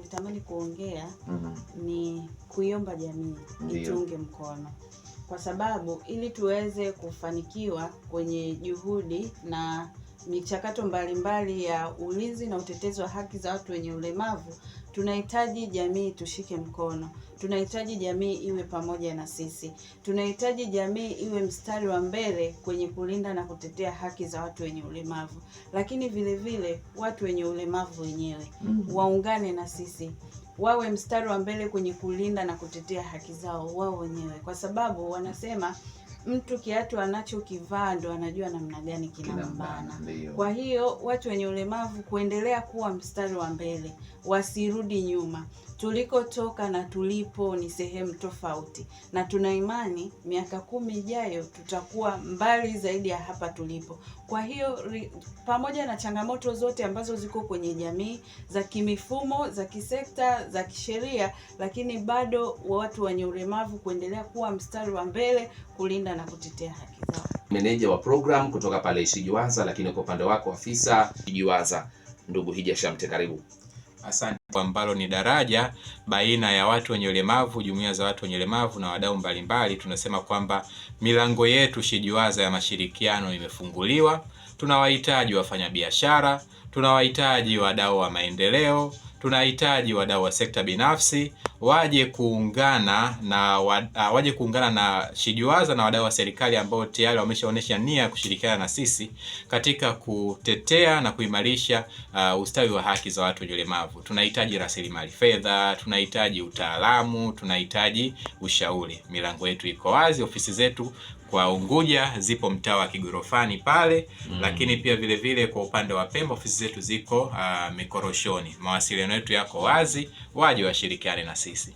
nilitamani kuongea ni kuiomba jamii itunge mkono, kwa sababu ili tuweze kufanikiwa kwenye juhudi na michakato mbalimbali ya ulinzi na utetezi wa haki za watu wenye ulemavu, tunahitaji jamii tushike mkono. Tunahitaji jamii iwe pamoja na sisi. Tunahitaji jamii iwe mstari wa mbele kwenye kulinda na kutetea haki za watu wenye ulemavu. Lakini vile vile watu wenye ulemavu wenyewe waungane na sisi, wawe mstari wa mbele kwenye kulinda na kutetea haki zao wao wenyewe, kwa sababu wanasema mtu kiatu anachokivaa ndo anajua namna gani kinambana. Kwa hiyo watu wenye ulemavu kuendelea kuwa mstari wa mbele, wasirudi nyuma. Tulikotoka na tulipo ni sehemu tofauti, na tuna imani miaka 10 ijayo tutakuwa mbali zaidi ya hapa tulipo. Kwa hiyo pamoja na changamoto zote ambazo ziko kwenye jamii za kimifumo, za kisekta, za kisheria, lakini bado watu wenye ulemavu kuendelea kuwa mstari wa mbele kulinda na kutetea haki zao. Meneja wa program kutoka pale Ishijiwaza, lakini kwa upande wako afisa Ishijiwaza, ndugu Hija Shamte, karibu. Asante. Ambalo ni daraja baina ya watu wenye ulemavu, jumuiya za watu wenye ulemavu na wadau mbalimbali. Tunasema kwamba milango yetu Ishijiwaza ya mashirikiano imefunguliwa. Tunawahitaji wafanyabiashara, tunawahitaji wadau wa maendeleo, tunahitaji wadau wa sekta binafsi waje kuungana na Ishijiwaza na wadau wa serikali ambao tayari wameshaonesha nia ya kushirikiana na sisi katika kutetea na kuimarisha ustawi wa haki za watu wenye ulemavu. Tunahitaji rasilimali fedha, tunahitaji utaalamu, tunahitaji ushauri. Milango yetu iko wazi. Ofisi zetu kwa Unguja zipo mtaa wa Kigorofani pale, lakini pia vile vile kwa upande wa Pemba ofisi zetu ziko Mikoroshoni. Mawasiliano yetu yako wazi, waje washirikiane na sisi.